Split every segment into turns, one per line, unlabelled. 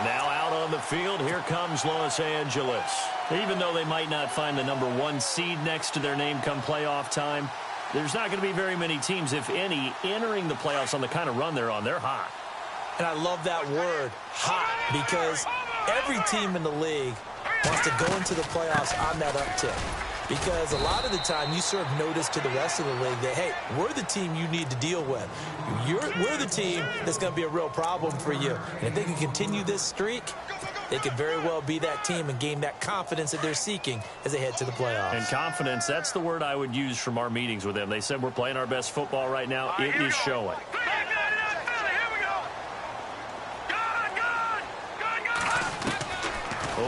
And now out on the field, here comes Los Angeles. Even though they might not find the #1 seed next to their name come playoff time, there's not going to be very many teams, if any, entering the playoffs on the kind of run they're on. They're hot.
And I love that word, hot, because every team in the league wants to go into the playoffs on that uptick. Because a lot of the time you serve notice to the rest of the league that, hey, we're the team you need to deal with. We're the team that's going to be a real problem for you. And if they can continue this streak, they could very well be that team and gain that confidence that they're seeking as they head to the playoffs.
And confidence, that's the word I would use from our meetings with them. They said we're playing our best football right now. It is showing.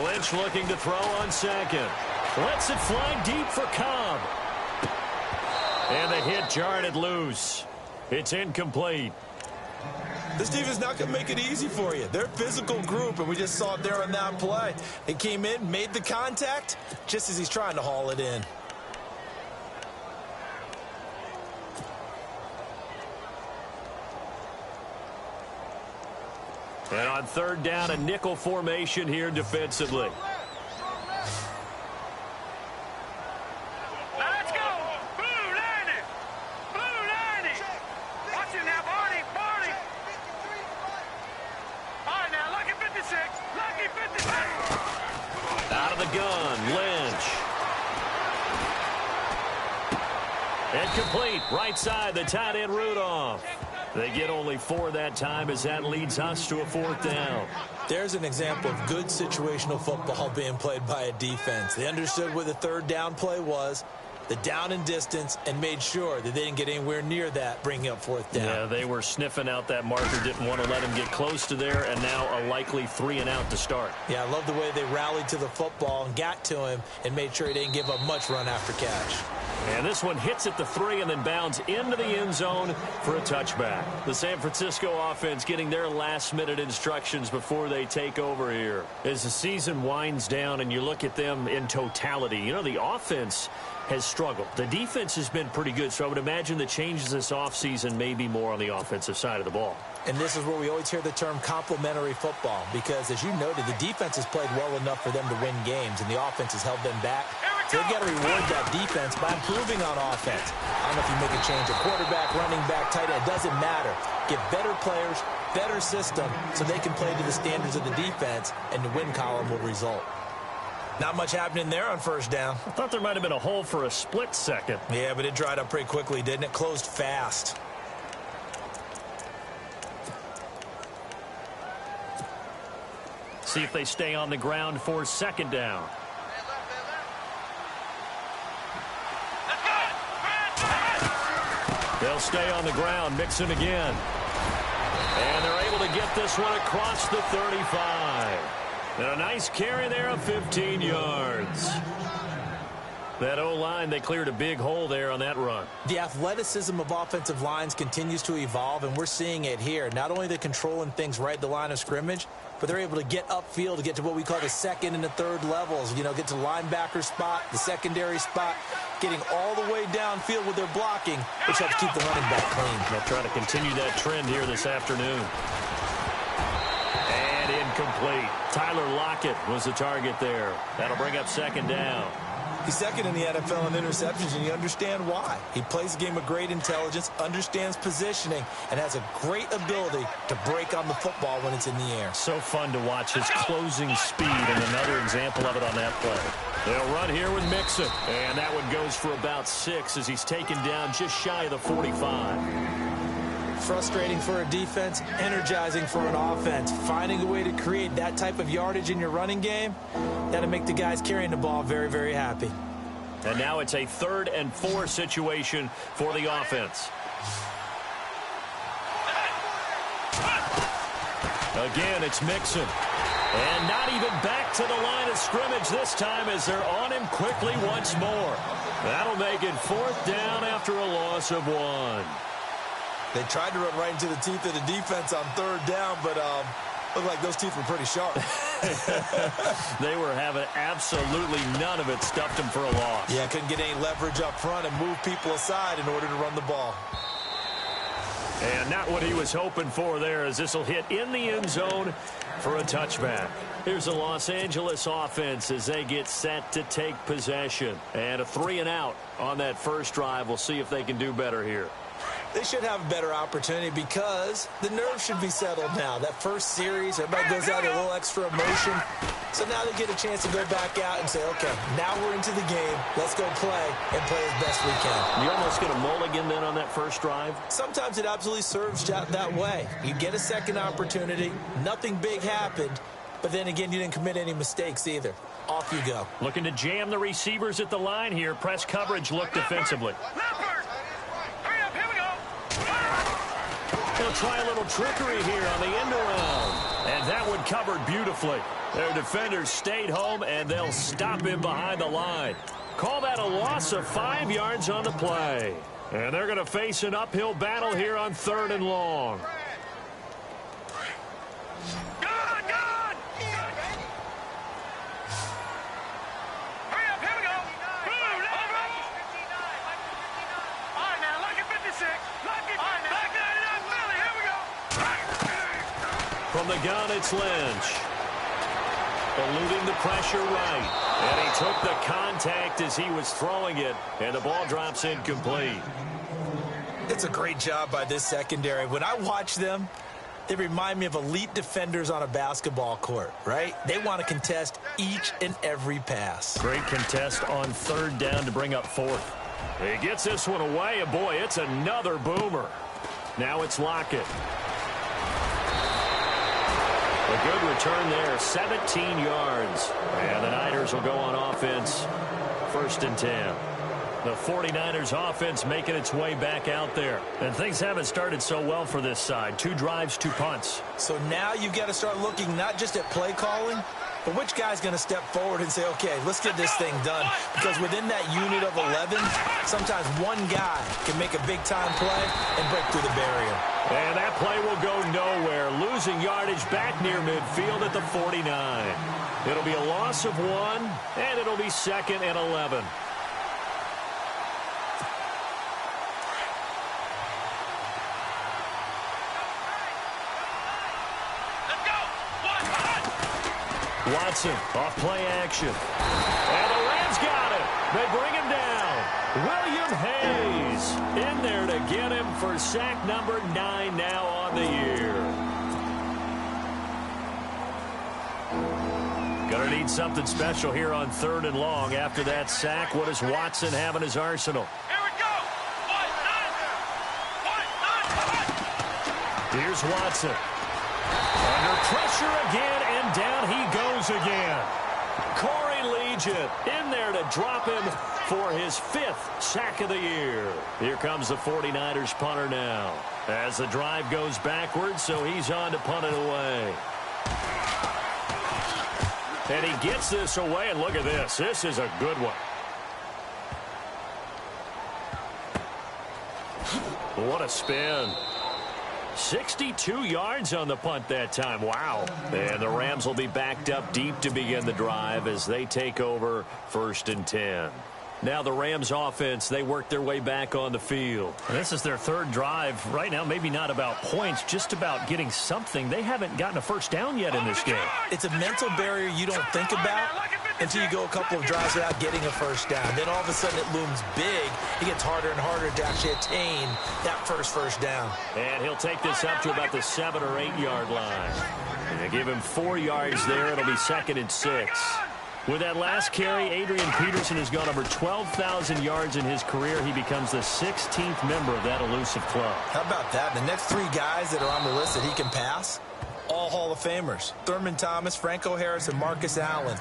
Lynch looking to throw on second. Lets it fly deep for Cobb. And the hit jarred it loose. It's incomplete.
This defense is not going to make it easy for you. They're a physical group, and we just saw it there on that play. They came in, made the contact, just as he's trying to haul it in.
And on third down, a nickel formation here defensively.
Let's go! Blue 90! Blue 90! Watch it now, Barney! Barney! All right, now, lucky 56! Lucky 56!
Out of the gun, Lynch. Incomplete, right side, the tight end Rudolph. They get only 4 that time as that leads us to a 4th down.
There's an example of good situational football being played by a defense. They understood where the third down play was, the down and distance, and made sure that they didn't get anywhere near that, bringing up 4th down.
Yeah, they were sniffing out that marker, didn't want to let him get close to there, and now a likely 3 and out to start.
Yeah, I love the way they rallied to the football and got to him and made sure he didn't give up much run after catch.
And this one hits at the 3 and then bounds into the end zone for a touchback. The San Francisco offense getting their last-minute instructions before they take over here. As the season winds down and you look at them in totality, you know, the offense has struggled. The defense has been pretty good, so I would imagine the changes this offseason may be more on the offensive side of the ball.
And this is where we always hear the term complementary football, because, as you noted, the defense has played well enough for them to win games, and the offense has held them back. So they've got to reward that defense by improving on offense. I don't know if you make a change of quarterback, running back, tight end. It doesn't matter. Get better players, better system, so they can play to the standards of the defense, and the win column will result. Not much happening there on first down.
I thought there might have been a hole for a split second.
Yeah, but it dried up pretty quickly, didn't it? Closed fast.
See if they stay on the ground for second down. They'll stay on the ground, Mixon again. And they're able to get this one across the 35. And a nice carry there of 15 yards. That O-line, they cleared a big hole there on that run.
The athleticism of offensive lines continues to evolve, and we're seeing it here. Not only they're controlling things right at the line of scrimmage, but they're able to get upfield to get to what we call the second and the third levels. You know, get to the linebacker spot, the secondary spot, getting all the way downfield with their blocking, which helps keep the running back clean.
They'll try to continue that trend here this afternoon. And incomplete. Tyler Lockett was the target there. That'll bring up second down.
He's second in the NFL in interceptions, and you understand why. He plays a game of great intelligence, understands positioning, and has a great ability to break on the football when it's in the air.
So fun to watch his closing speed, and another example of it on that play. They'll run here with Mixon, and that one goes for about 6 as he's taken down just shy of the 45.
Frustrating for a defense, energizing for an offense. Finding a way to create that type of yardage in your running game, that'll make the guys carrying the ball very, very happy.
And now it's a 3rd and 4 situation for the offense. Again, it's Mixon. And not even back to the line of scrimmage this time as they're on him quickly once more. That'll make it 4th down after a loss of 1.
They tried to run right into the teeth of the defense on 3rd down, but looked like those teeth were pretty sharp.
They were having absolutely none of it, stuffed them for a loss.
Yeah, couldn't get any leverage up front and move people aside in order to run the ball.
And not what he was hoping for there, as this will hit in the end zone for a touchback. Here's the Los Angeles offense as they get set to take possession. And a 3-and-out on that first drive. We'll see if they can do better here.
They should have a better opportunity because the nerves should be settled now. That first series, everybody goes out with a little extra emotion. So now they get a chance to go back out and say, okay, now we're into the game. Let's go play and play as best we can.
You almost get a mulligan then on that first drive?
Sometimes it absolutely serves that way. You get a second opportunity. Nothing big happened. But then again, you didn't commit any mistakes either. Off you go.
Looking to jam the receivers at the line here. Press coverage look defensively. They'll try a little trickery here on the end around. And that one covered beautifully. Their defenders stayed home, and they'll stop him behind the line. Call that a loss of 5 yards on the play. And they're going to face an uphill battle here on 3rd and long. From the gun, it's Lynch. Eluding the pressure right. And he took the contact as he was throwing it. And the ball drops incomplete.
It's a great job by this secondary. When I watch them, they remind me of elite defenders on a basketball court, right? They want to contest each and every pass.
Great contest on 3rd down to bring up 4th. He gets this one away, and boy, it's another boomer. Now it's Lockett. A good return there, 17 yards. And the Niners will go on offense, 1st and 10. The 49ers offense making its way back out there. And things haven't started so well for this side. 2 drives, 2 punts.
So now you've got to start looking not just at play calling, but which guy's going to step forward and say, okay, let's get this thing done. Because within that unit of 11, sometimes one guy can make a big-time play and break through the barrier.
And that play will go nowhere. Losing yardage back near midfield at the 49. It'll be a loss of 1, and it'll be 2nd and 11. Watson, off play action. And the Rams got it. They bring him down. William Hayes in there to get him for sack number 9 now on the year. Gonna need something special here on 3rd and long. After that sack, what does Watson have in his arsenal?
Here we go.
Here's Watson. Under pressure again, and down he goes again. Corey Legion in there to drop him for his 5th sack of the year. Here comes the 49ers punter now. As the drive goes backwards, so he's on to punt it away. And he gets this away, and look at this. This is a good one. What a spin. 62 yards on the punt that time. Wow. And the Rams will be backed up deep to begin the drive as they take over 1st and 10. Now the Rams offense, they work their way back on the field. And this is their 3rd drive. Right now, maybe not about points, just about getting something. They haven't gotten a first down yet in this game.
It's a mental barrier you don't think about until you go a couple of drives without getting a first down. Then all of a sudden it looms big. It gets harder and harder to actually attain that first down.
And he'll take this up to about the 7 or 8 yard line. And they give him 4 yards there. It'll be 2nd and 6. With that last carry, Adrian Peterson has gone over 12,000 yards in his career. He becomes the 16th member of that elusive club.
How about that? The next 3 guys that are on the list that he can pass, all Hall of Famers. Thurman Thomas, Franco Harris, and Marcus Allen.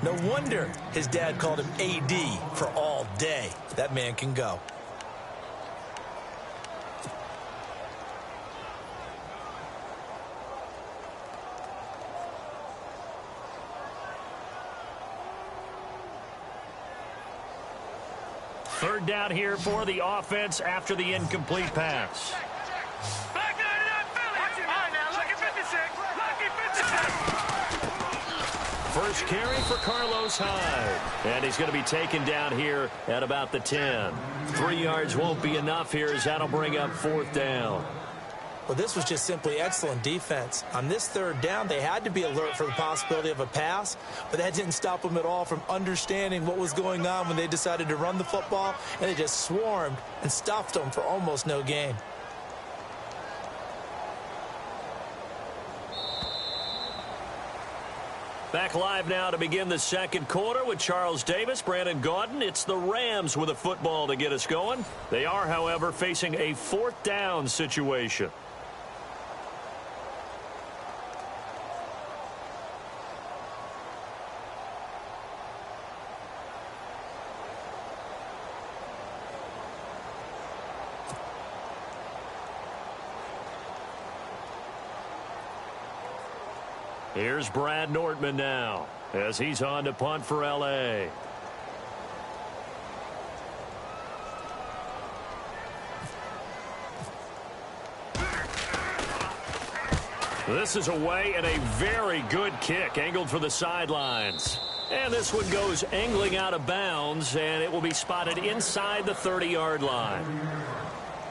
No wonder his dad called him AD for all day. That man can go.
Third down here for the offense after the incomplete pass. First carry for Carlos Hyde. And he's going to be taken down here at about the 10. 3 yards won't be enough here as that'll bring up 4th down.
Well, this was just simply excellent defense. On this third down, they had to be alert for the possibility of a pass, but that didn't stop them at all from understanding what was going on when they decided to run the football, and they just swarmed and stuffed them for almost no gain.
Back live now to begin the second quarter with Charles Davis, Brandon Gaudin. It's the Rams with a football to get us going. They are, however, facing a fourth down situation. Here's Brad Nortman now as he's on to punt for L.A. This is away and a very good kick angled for the sidelines. And this one goes angling out of bounds, and it will be spotted inside the 30-yard line.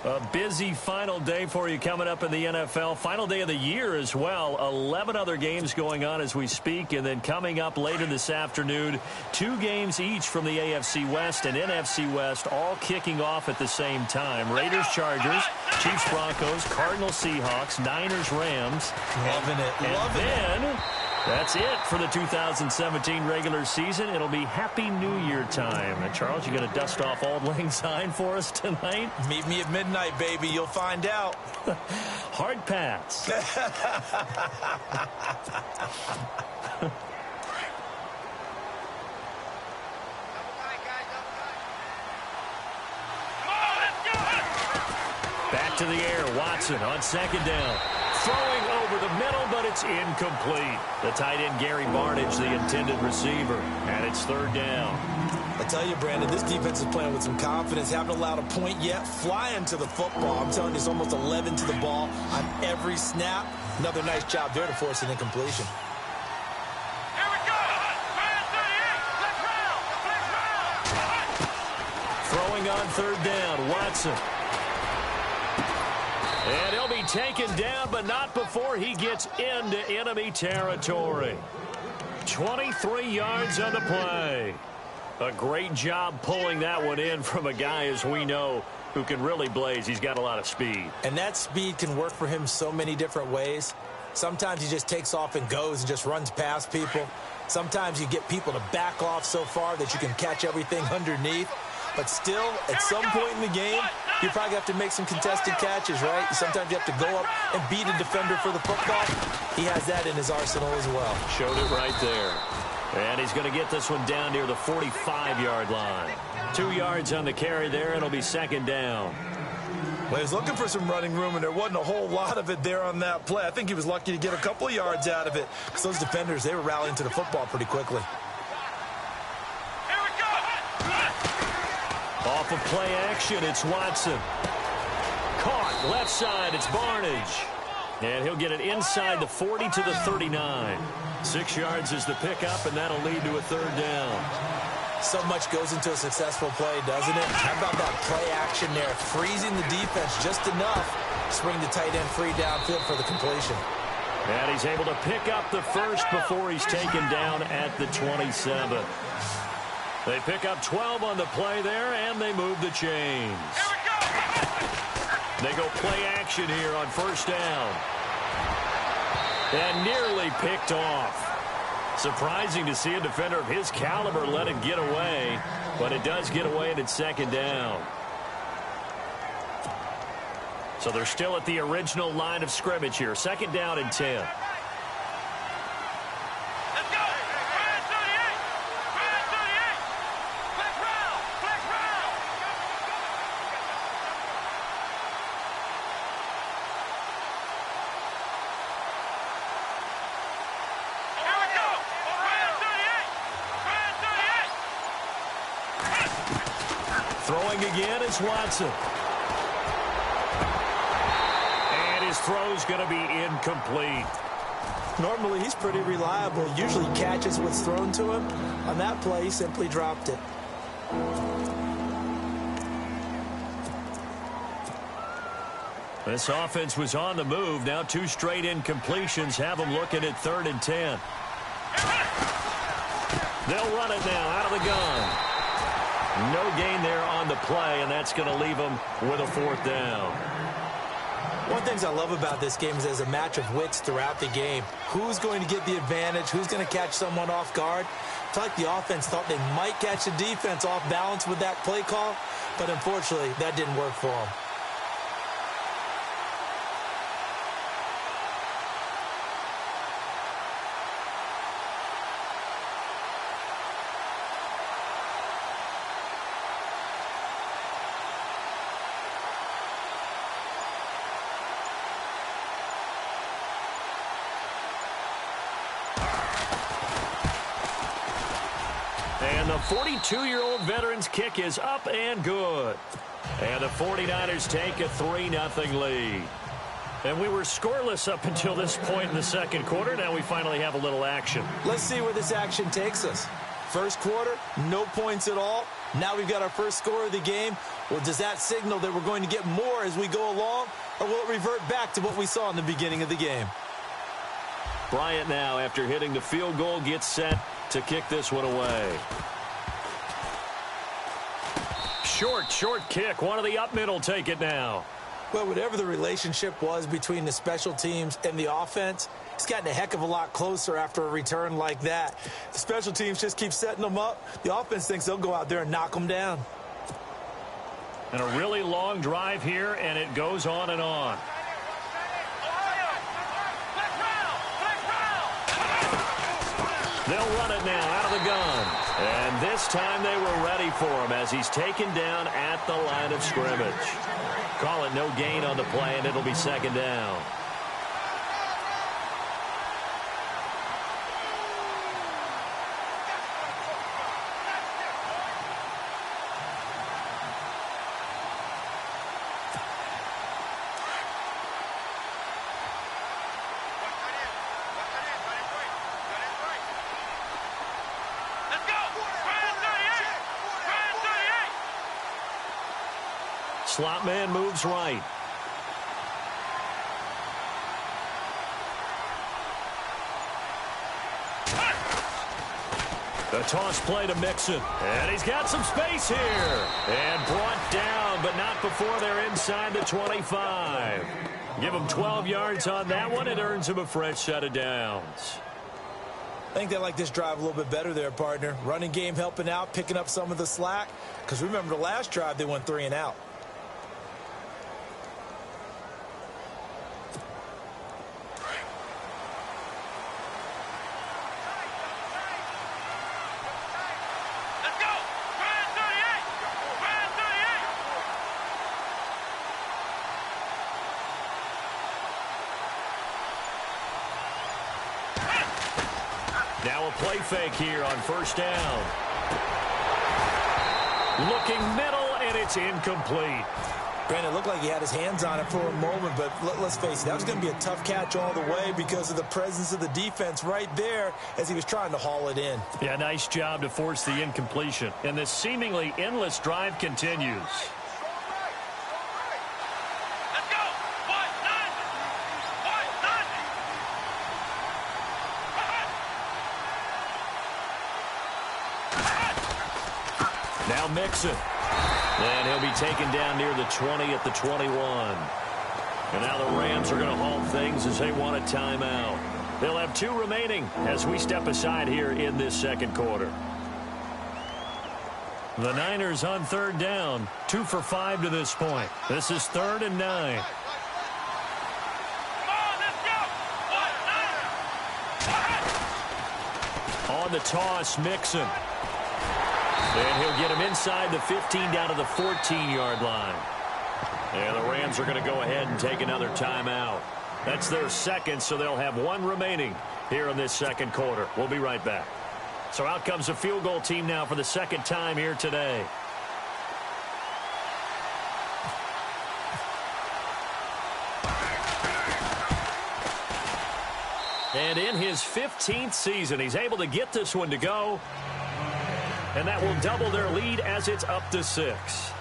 A busy final day for you coming up in the NFL. Final day of the year as well. 11 other games going on as we speak. And then coming up later this afternoon, 2 games each from the AFC West and NFC West, all kicking off at the same time. Raiders, Chargers, Chiefs, Broncos, Cardinals, Seahawks, Niners, Rams.
Loving it.
And then that's it for the 2017 regular season. It'll be Happy New Year time. And Charles, you going to dust off Auld Lang Syne for us tonight?
Meet me at midnight, baby. You'll find out.
Hard pass. Back to the air. Watson on second down. Throwing over the middle, but it's incomplete. The tight end, Gary Barnidge, the intended receiver. And it's third down.
I tell you, Brandon, this defense is playing with some confidence. Haven't allowed a point yet. Flying to the football. I'm telling you, it's almost 11 to the ball on every snap. Another nice job there to force an incompletion.
Here we go.
Throwing on third down, Watson. And he'll be taken down, but not before he gets into enemy territory. 23 yards on the play. A great job pulling that one in from a guy, as we know, who can really blaze. He's got a lot of speed.
And that speed can work for him so many different ways. Sometimes he just takes off and goes and just runs past people. Sometimes you get people to back off so far that you can catch everything underneath. But still, at some point in the game, you probably have to make some contested catches, right? Sometimes you have to go up and beat a defender for the football. He has that in his arsenal as well.
Showed it right there. And he's going to get this one down near the 45-yard line. 2 yards on the carry there, and it'll be second down.
Well, he was looking for some running room, and there wasn't a whole lot of it there on that play. I think he was lucky to get a couple of yards out of it because those defenders, they were rallying to the football pretty quickly.
Off of play action, it's Watson. Caught left side, it's Barnidge. And he'll get it inside the 40 to the 39. 6 yards is the pickup, and that'll lead to a third down.
So much goes into a successful play, doesn't it? How about that play action there? Freezing the defense just enough to swing the tight end free downfield for the completion.
And he's able to pick up the first before he's taken down at the 27. They pick up 12 on the play there, and they move the chains. They go play action here on first down. And nearly picked off. Surprising to see a defender of his caliber let it get away, but it does get away and it's second down. So they're still at the original line of scrimmage here. Second down and 10. Throwing again, it's Watson. And his throw's going to be incomplete.
Normally, he's pretty reliable. Usually catches what's thrown to him. On that play, he simply dropped it.
This offense was on the move. Now 2 straight incompletions have them looking at 3rd and 10. They'll run it now out of the gun. No gain there on the play, and that's going to leave them with a 4th down.
One of the things I love about this game is there's a match of wits throughout the game. Who's going to get the advantage? Who's going to catch someone off guard? It's like the offense thought they might catch the defense off balance with that play call, but unfortunately, that didn't work for them.
And the 42-year-old veteran's kick is up and good. And the 49ers take a 3-0 lead. And we were scoreless up until this point in the second quarter. Now we finally have a little action.
Let's see where this action takes us. First quarter, no points at all. Now we've got our first score of the game. Well, does that signal that we're going to get more as we go along? Or will it revert back to what we saw in the beginning of the game?
Bryant now, after hitting the field goal, gets set to kick this one away. Short kick. One of the up mid will take it now.
Well, whatever the relationship was between the special teams and the offense, it's gotten a heck of a lot closer after a return like that. The special teams just keep setting them up. The offense thinks they'll go out there and knock them down.
And a really long drive here, and it goes on and on. They'll run it now out of the gun. And this time they were ready for him as he's taken down at the line of scrimmage. Call it no gain on the play, and it'll be 2nd down. Slot man moves right. The toss play to Mixon. And he's got some space here. And brought down, but not before they're inside the 25. Give him 12 yards on that one. It earns him a fresh set of downs.
I think they like this drive a little bit better there, partner. Running game helping out, picking up some of the slack. Because remember the last drive, they went 3 and out.
Now a play fake here on 1st down. Looking middle, and it's incomplete.
Brandon, it looked like he had his hands on it for a moment, but let's face it, that was going to be a tough catch all the way because of the presence of the defense right there as he was trying to haul it in.
Yeah, nice job to force the incompletion. And this seemingly endless drive continues. Now Mixon. And he'll be taken down near the 20 at the 21. And now the Rams are going to halt things as they want a timeout. They'll have 2 remaining as we step aside here in this second quarter. The Niners on 3rd down, 2 for 5 to this point. This is 3rd and 9. On the toss, Mixon. And he'll get him inside the 15 down to the 14-yard line. And the Rams are going to go ahead and take another timeout. That's their second, so they'll have 1 remaining here in this second quarter. We'll be right back. So out comes the field goal team now for the second time here today. And in his 15th season, he's able to get this one to go. And that will double their lead as it's up to 6.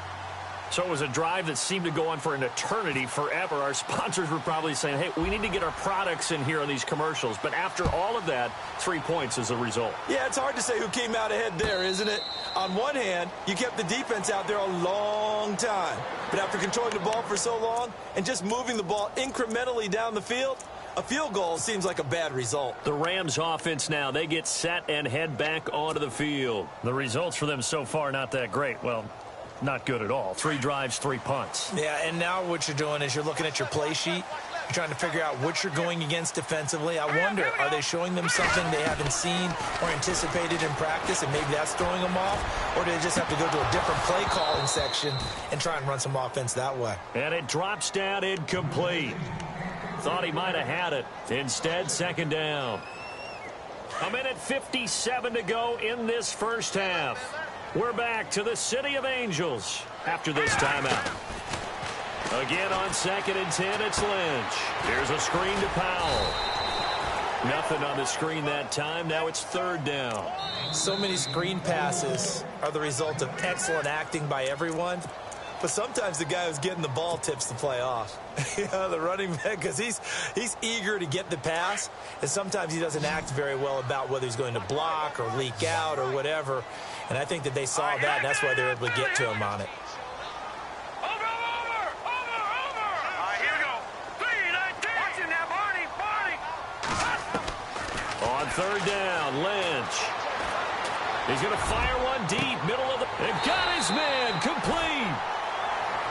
So it was a drive that seemed to go on for an eternity, forever. Our sponsors were probably saying, hey, we need to get our products in here on these commercials. But after all of that, 3 points as a result.
Yeah, it's hard to say who came out ahead there, isn't it? On one hand, you kept the defense out there a long time. But after controlling the ball for so long and just moving the ball incrementally down the field, a field goal seems like a bad result.
The Rams offense now, they get set and head back onto the field. The results for them so far not that great. Well, not good at all. 3 drives, 3 punts.
Yeah, and now what you're doing is you're looking at your play sheet. You're trying to figure out what you're going against defensively. I wonder, are they showing them something they haven't seen or anticipated in practice, and maybe that's throwing them off? Or do they just have to go to a different play calling section and try and run some offense that way?
And it drops down incomplete. Thought he might have had it. Instead, second down. 1:57 to go in this first half. We're back to the City of Angels after this timeout. Again on 2nd and 10, it's Lynch. Here's a screen to Powell. Nothing on the screen that time. Now it's 3rd down.
So many screen passes are the result of excellent acting by everyone. But sometimes the guy who's getting the ball tips the play off. The running back, because he's eager to get the pass, and sometimes he doesn't act very well about whether he's going to block or leak out or whatever. And I think that they saw that, and that's why they were able to get to him on it.
Over! All right, here we go. 3-19. Watching now, Barney.
On 3rd down, Lynch. He's going to fire one deep, middle of the... And got his man, complete.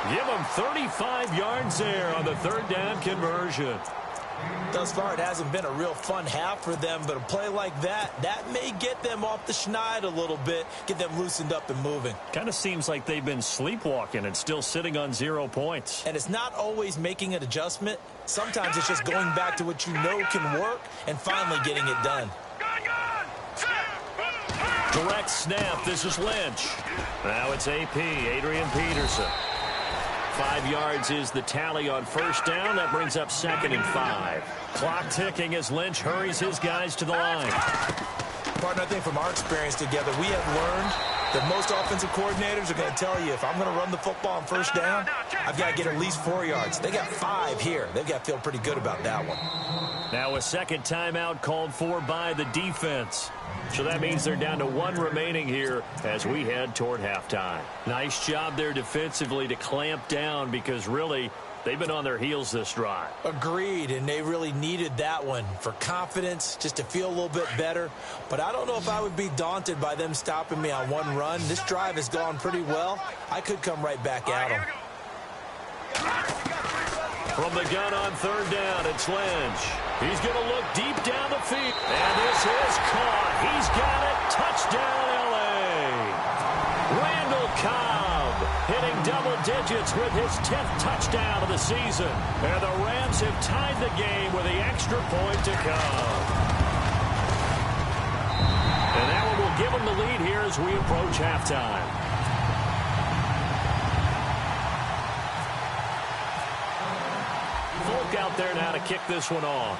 Give him 35 yards there on the 3rd down conversion.
Thus far, it hasn't been a real fun half for them, but a play like that may get them off the schneid a little bit, get them loosened up and moving.
Kind of seems like they've been sleepwalking and still sitting on 0 points.
And it's not always making an adjustment. Sometimes it's just going back to what you know can work and finally getting it done.
Direct snap. This is Lynch. Now it's AP, Adrian Peterson. 5 yards is the tally on 1st down. That brings up 2nd and 5. Clock ticking as Lynch hurries his guys to the line.
Partner, I think from our experience together, we have learned that most offensive coordinators are going to tell you, if I'm going to run the football on 1st down, I've got to get at least 4 yards. They got 5 here. They've got to feel pretty good about that one.
Now a second timeout called for by the defense. So that means they're down to 1 remaining here as we head toward halftime. Nice job there defensively to clamp down, because really they've been on their heels this drive.
Agreed, and they really needed that one for confidence, just to feel a little bit better. But I don't know if I would be daunted by them stopping me on 1 run. This drive has gone pretty well. I could come right back at them.
From the gun on 3rd down, it's Lynch. He's going to look deep down the field. And this is caught. He's got it. Touchdown, L.A. Randall Cobb hitting double digits with his 10th touchdown of the season. And the Rams have tied the game with the extra point to come. And that one will give them the lead here as we approach halftime. Folk out there now to kick this one off.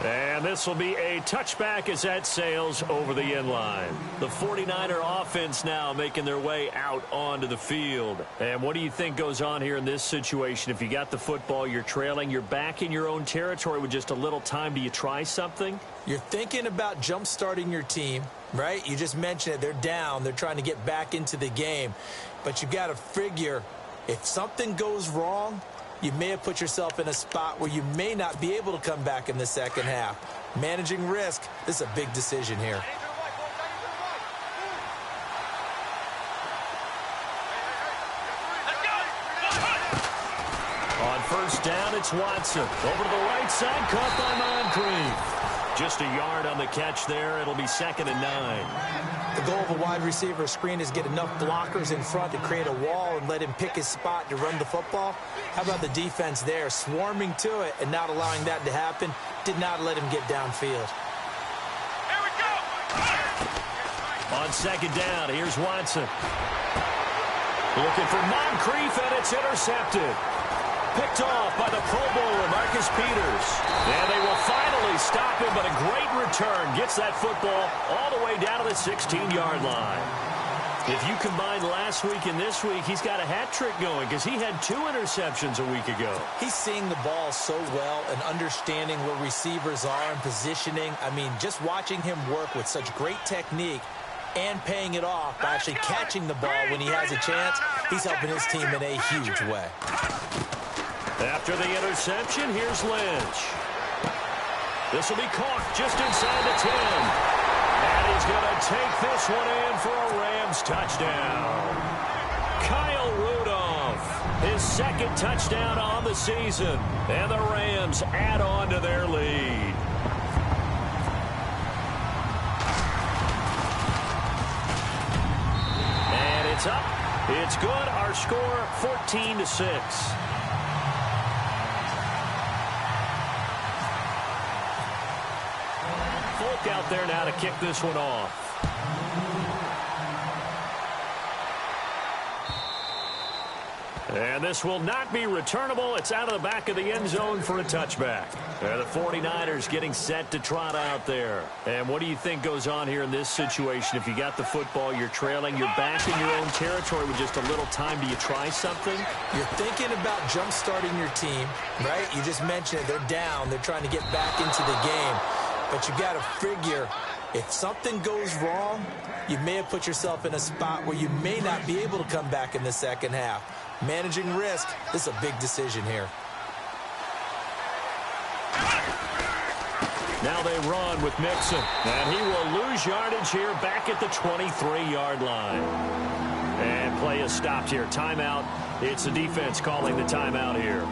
And this will be a touchback as that sails over the end line. The 49er offense now making their way out onto the field. And what do you think goes on here in this situation? If you got the football, you're trailing, you're back in your own territory with just a little time. Do you try something?
You're thinking about jump-starting your team, right? You just mentioned it. They're down. They're trying to get back into the game. But you've got to figure, if something goes wrong, you may have put yourself in a spot where you may not be able to come back in the second half. Managing risk, this is a big decision here.
On 1st down, it's Watson. Over to the right side, caught by Moncrief. Just a yard on the catch there. It'll be 2nd and 9.
The goal of a wide receiver screen is get enough blockers in front to create a wall and let him pick his spot to run the football. How about the defense there, swarming to it and not allowing that to happen? Did not let him get downfield.
Here we go.
On 2nd down, here's Watson. Looking for Moncrief, and it's intercepted. picked off by the Pro Bowler, Marcus Peters. And they will finally stop him, but a great return gets that football all the way down to the 16-yard line. If you combine last week and this week, he's got a hat trick going because he had 2 interceptions a week ago.
He's seeing the ball so well and understanding where receivers are and positioning. I mean, just watching him work with such great technique and paying it off by actually catching the ball when he has a chance, he's helping his team in a huge way.
After the interception, here's Lynch. This will be caught just inside the 10. And he's going to take this one in for a Rams touchdown. Kyle Rudolph, his second touchdown on the season. And the Rams add on to their lead. And it's up. It's good. Our score, 14-6. Out there now to kick this one off. And this will not be returnable. It's out of the back of the end zone for a touchback. The 49ers getting set to trot out there. And what do you think goes on here in this situation? If you got the football, you're trailing, you're back in your own territory with just a little time. Do you try something?
You're thinking about jump-starting your team, right? You just mentioned it. They're down. They're trying to get back into the game. But you got to figure, if something goes wrong, you may have put yourself in a spot where you may not be able to come back in the second half. Managing risk, this is a big decision here.
Now they run with Mixon. And he will lose yardage here back at the 23-yard line. And play is stopped here. Timeout. It's the defense calling the timeout here.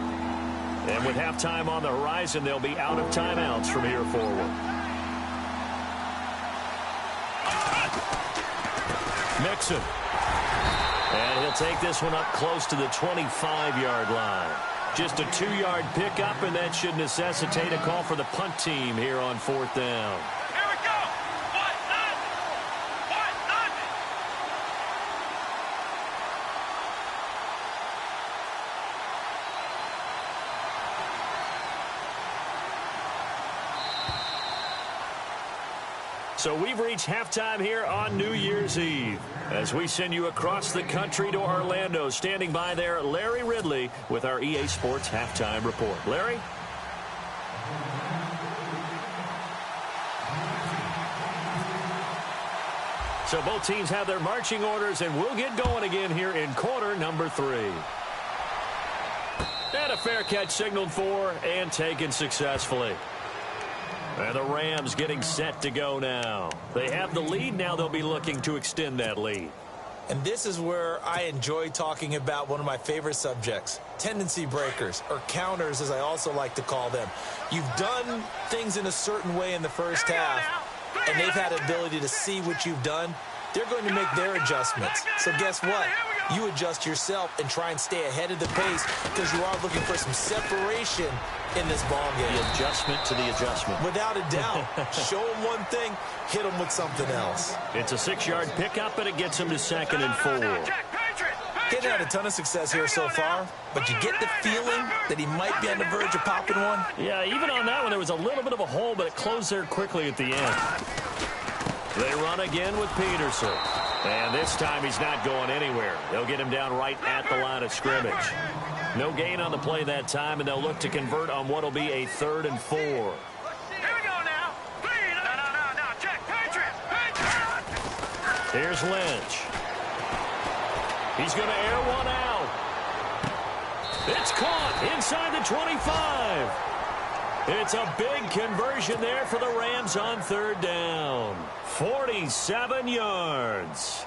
And with halftime on the horizon, they'll be out of timeouts from here forward. Mixon. And he'll take this one up close to the 25-yard line. Just a 2-yard pickup, and that should necessitate a call for the punt team here on 4th down.
Here we go. What?
So we've reached halftime here on New Year's Eve. As we send you across the country to Orlando, standing by there, Larry Ridley with our EA Sports Halftime Report. Larry? So both teams have their marching orders, and we'll get going again here in quarter number 3. And a fair catch signaled for and taken successfully. And the Rams getting set to go now. They have the lead. Now they'll be looking to extend that lead.
And this is where I enjoy talking about one of my favorite subjects, tendency breakers, or counters as I also like to call them. You've done things in a certain way in the first half, and they've had the ability to see what you've done. They're going to make their adjustments. So guess what? You adjust yourself and try and stay ahead of the pace because you are looking for some separation in this ball game.
The adjustment to the adjustment.
Without a doubt. Show them one thing, hit them with something else.
It's a 6-yard pickup, and it gets him to 2nd and 4.
Getting had a ton of success here so far, but you get the feeling that he might be on the verge of popping one.
Yeah, even on that one, there was a little bit of a hole, but it closed there quickly at the end. They run again with Peterson. And this time he's not going anywhere. They'll get him down right at the line of scrimmage. No gain on the play that time, and they'll look to convert on what will be a 3rd and 4.
Here we go now. No. Check. Patriot.
Here's Lynch. He's going to air one out. It's caught inside the 25. It's a big conversion there for the Rams on 3rd down. 47 yards.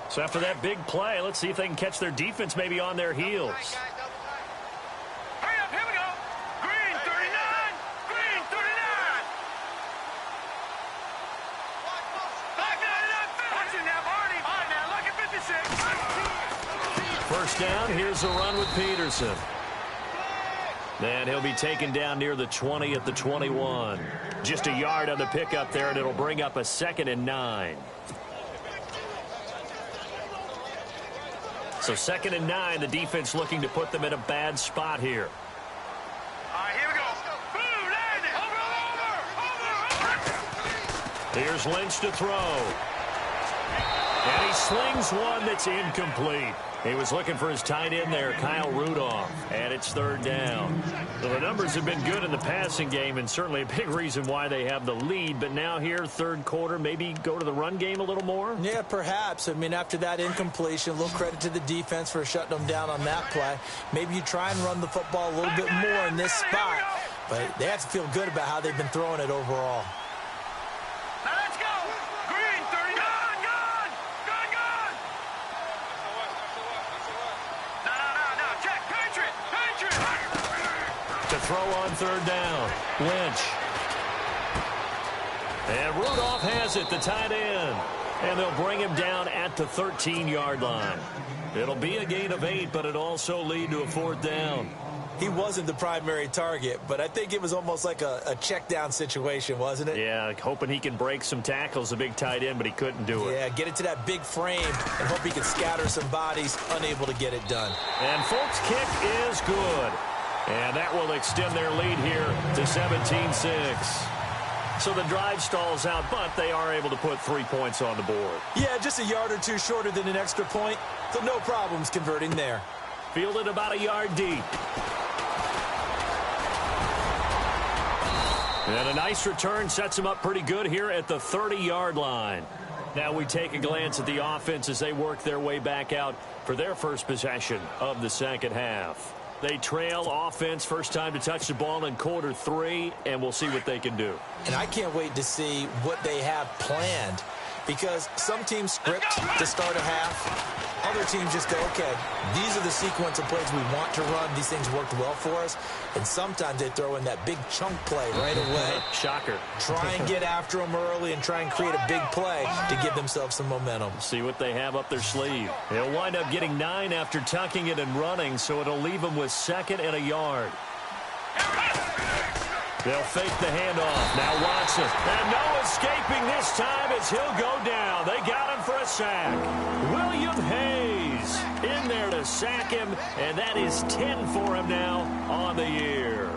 So after that big play, let's see if they can catch their defense maybe on their heels.
Hurry up, here we go. Green 39. Green 39. Back 99. Watch it now, Barney. All right, now, look at 56.
First down, here's a run with Peterson. And he'll be taken down near the 20 at the 21. Just a yard on the pickup there, and it'll bring up a 2nd and 9. So 2nd and 9, the defense looking to put them in a bad spot here.
All right, here we go. Boom, landing. Over.
Here's Lynch to throw. And he slings one that's incomplete. He was looking for his tight end there, Kyle Rudolph, and it's 3rd down. So the numbers have been good in the passing game, and certainly a big reason why they have the lead. But now here, 3rd quarter, maybe go to the run game a little more?
Yeah, perhaps. I mean, after that incompletion, a little credit to the defense for shutting them down on that play. Maybe you try and run the football a little bit more in this spot. But they have to feel good about how they've been throwing it overall.
Now let's go. Green, 30. Gone. No. Check. Patriot.
To throw on 3rd down. Lynch. And Rudolph has it, the tight end. And they'll bring him down at the 13-yard line. It'll be a gain of 8, but it'll also lead to a 4th down.
He wasn't the primary target, but I think it was almost like a check down situation, wasn't it?
Yeah, hoping he can break some tackles, a big tight end, but he couldn't do it.
Yeah, get it to that big frame and hope he can scatter some bodies, unable to get it done.
And Folk's kick is good. And that will extend their lead here to 17-6. So the drive stalls out, but they are able to put 3 points on the board.
Yeah, just a yard or two shorter than an extra point, so no problems converting there.
Fielded about a yard deep. And a nice return sets them up pretty good here at the 30-yard line. Now we take a glance at the offense as they work their way back out for their first possession of the 2nd half. They trail offense, first time to touch the ball in quarter 3, and we'll see what they can do.
And I can't wait to see what they have planned, because some teams script to start a half. Other teams just go, okay, these are the sequence of plays we want to run. These things worked well for us. And sometimes they throw in that big chunk play right away.
Shocker.
Try and get after them early and try and create a big play to give themselves some momentum.
See what they have up their sleeve. They'll wind up getting 9 after tucking it and running, so it'll leave them with 2nd and a yard. They'll fake the handoff. Now Watson. And no escaping this time as he'll go down. They got him for a sack. William Hayes in there to sack him, and that is 10 for him now on the year.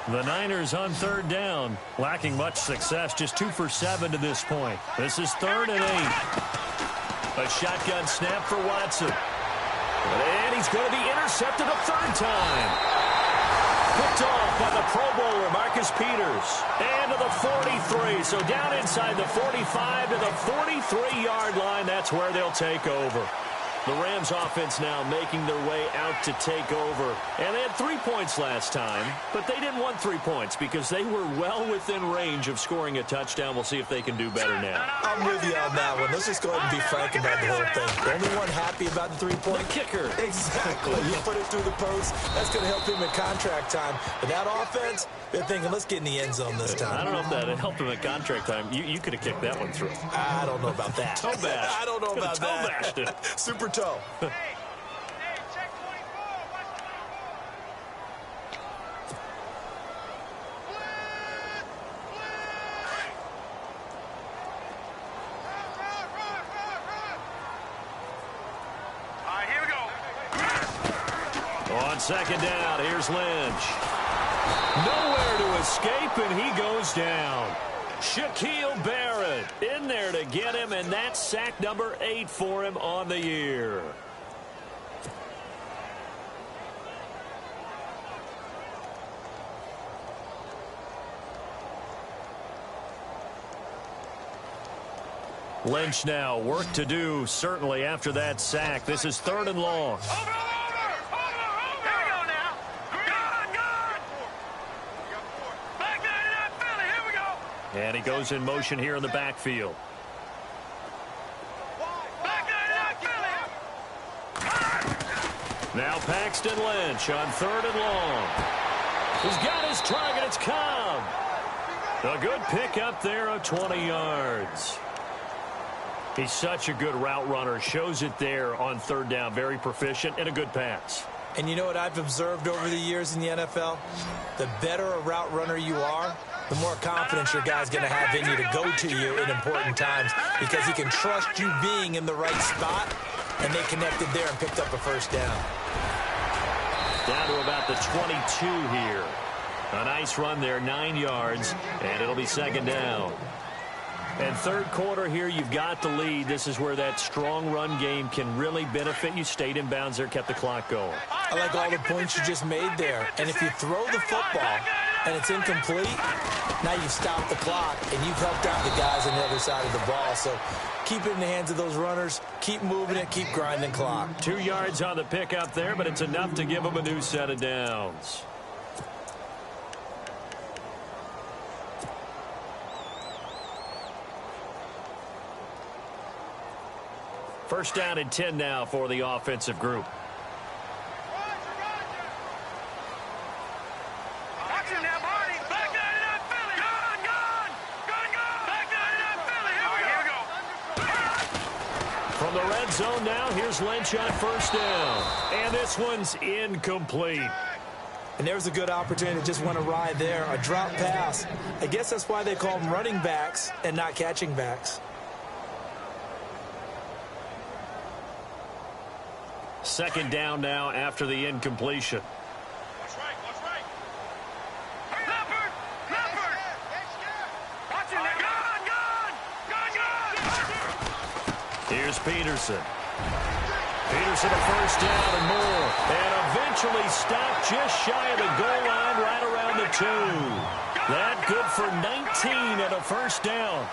The Niners on 3rd down, lacking much success, just 2 for 7 to this point. This is 3rd and 8. A shotgun snap for Watson. And he's going to be intercepted a 3rd time. Picked off by the Pro Bowler, Marcus Peters. And to the 43. So down inside the 45 to the 43-yard line. That's where they'll take over. The Rams offense now making their way out to take over. And they had 3 points last time, but they didn't want 3 points because they were well within range of scoring a touchdown. We'll see if they can do better now.
I'm with you on that one. Let's just go ahead and be frank about the whole thing. The only one happy about the 3-point
kicker.
Exactly. You put it through the post. That's going to help him in contract time. But that offense, they're thinking, let's get in the end zone this time.
I don't know if that helped him at contract time. You could have kicked that one through.
I don't know about that.
Toe bash.
I don't know about that.
Toe bashed it.
Super toe.
Hey, check 24. Watch the All right, here we go.
On 2nd down, here's Lynch. Nowhere to escape, and he goes down. Shaquille Barrett in there to get him, and that's sack number 8 for him on the year. Lynch now, work to do, certainly after that sack. This is 3rd and long.
Over. Here we go now. Gone. Back there to that Philly. Here we go.
And he goes in motion here in the backfield.
Back there to that Philly.
Now Paxton Lynch on 3rd and long. He's got his target. It's Cobb. A good pick up there of 20 yards. He's such a good route runner. Shows it there on 3rd down. Very proficient and a good pass.
And you know what I've observed over the years in the NFL? The better a route runner you are, the more confidence your guy's going to have in you to go to you in important times because he can trust you being in the right spot, and they connected there and picked up a first down.
Down to about the 22 here. A nice run there, 9 yards, and it'll be second down. And third quarter here, you've got the lead. This is where that strong run game can really benefit you. Stayed in bounds there, kept the clock going.
I like all the points you just made there. And if you throw the football and it's incomplete, now you've stopped the clock and you've helped out the guys on the other side of the ball. So keep it in the hands of those runners. Keep moving it. Keep grinding clock.
2 yards on the pickup there, but it's enough to give them a new set of downs. First down and 10 now for the offensive group. From the red zone now, here's Lynch on first down. And this one's incomplete.
And there's a good opportunity to just went awry there. A drop pass. I guess that's why they call them running backs and not catching backs.
Second down now after the incompletion.
Watch right, watch right. Leopard! Leopard! Watch it now. Gun!
Here's Peterson. Peterson a first down and more. And eventually stopped just shy of the goal line right around the 2. That good for 19 and a first down.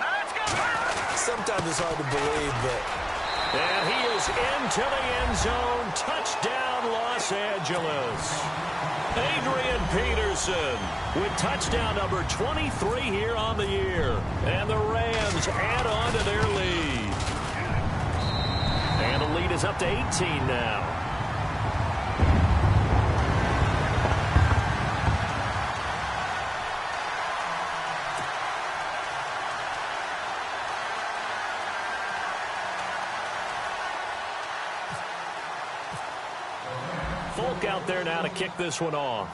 Sometimes it's hard to believe, but...
And he is into the end zone. Touchdown, Los Angeles. Adrian Peterson with touchdown number 23 here on the year. And the Rams add on to their lead. And the lead is up to 18 now. Folk out there now to kick this one off.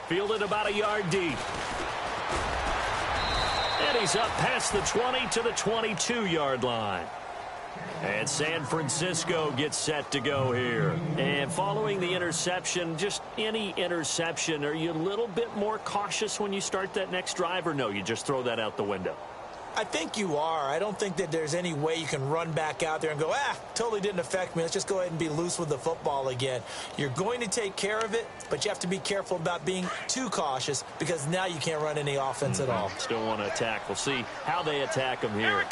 Fielded about a yard deep. And he's up past the 20 to the 22-yard line. And San Francisco gets set to go here. And following the interception, just any interception, are you a little bit more cautious when you start that next drive, or no, you just throw that out the window?
I think you are. I don't think that there's any way you can run back out there and go, totally didn't affect me. Let's just go ahead and be loose with the football again. You're going to take care of it, but you have to be careful about being too cautious because now you can't run any offense at all.
Still want to attack. We'll see how they attack them here.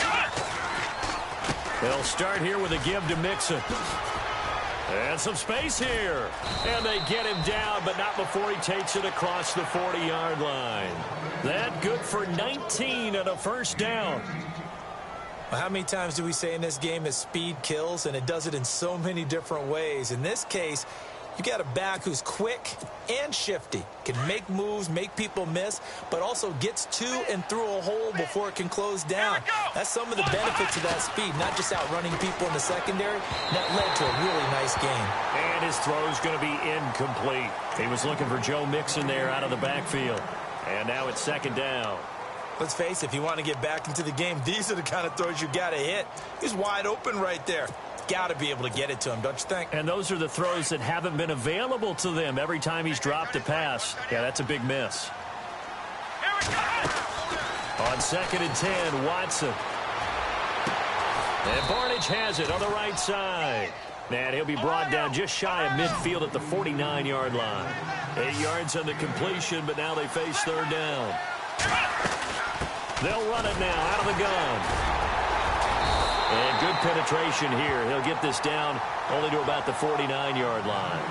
They'll start here with a give to Mixon. And some space here. And they get him down, but not before he takes it across the 40-yard line. That good for 19 and a first down.
Well, how many times do we say in this game that speed kills, and it does it in so many different ways? In this case, you got a back who's quick and shifty, can make moves, make people miss, but also gets to and through a hole before it can close down. That's some of the benefits of that speed, not just outrunning people in the secondary. That led to a really nice game.
And his throw's going to be incomplete. He was looking for Joe Mixon there out of the backfield. And now it's second down.
Let's face it, if you want to get back into the game, these are the kind of throws you got to hit. He's wide open right there. Got to be able to get it to him, don't you think?
And those are the throws that haven't been available to them every time he's dropped a pass. Yeah, that's a big miss. On second and 10, Watson. And Barnage has it on the right side. And he'll be brought down just shy of midfield at the 49-yard line. 8 yards on the completion, but now they face third down. They'll run it now out of the gun. And good penetration here. He'll get this down only to about the 49-yard line.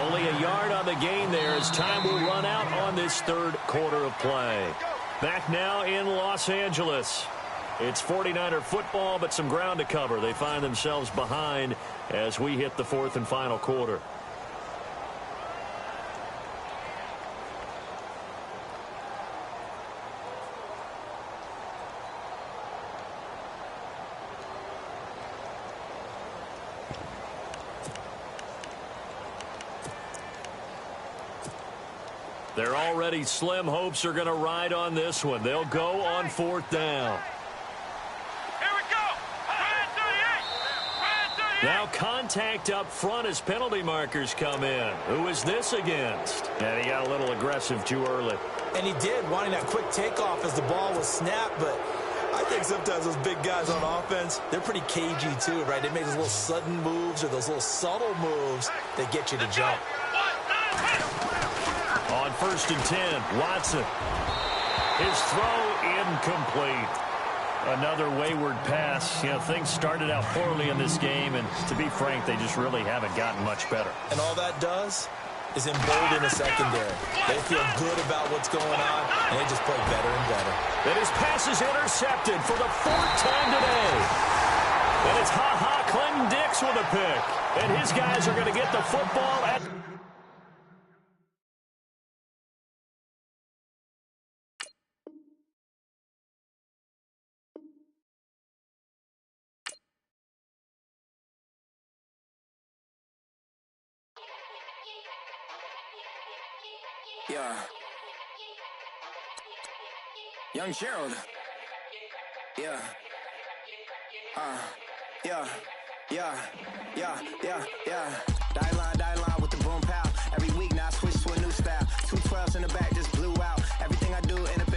Only a yard on the gain there as time will run out on this third quarter of play. Back now in Los Angeles. It's 49er football, but some ground to cover. They find themselves behind as we hit the fourth and final quarter. Their already slim hopes are going to ride on this one. They'll go on 4th down.
Here we go. Red 38.
Now contact up front as penalty markers come in. Who is this against? And he got a little aggressive too early.
And he did, wanting that quick takeoff as the ball was snapped, but I think sometimes those big guys on offense, they're pretty cagey too, right? They make those little sudden moves or those little subtle moves that get you to jump.
On 1st and 10, Watson. His throw incomplete. Another wayward pass. You know, things started out poorly in this game, and to be frank, they just really haven't gotten much better.
And all that does is embolden the secondary. They feel good about what's going on, and they just play better and better.
And his pass is intercepted for the 4th time today. And it's Ha-Ha Clinton Dix with a pick. And his guys are going to get the football at...
Yeah. Young Gerald. Yeah. Yeah. Die line with the boom pow. Every week now I switch to a new style. 212s in the back just blew out. Everything I do in the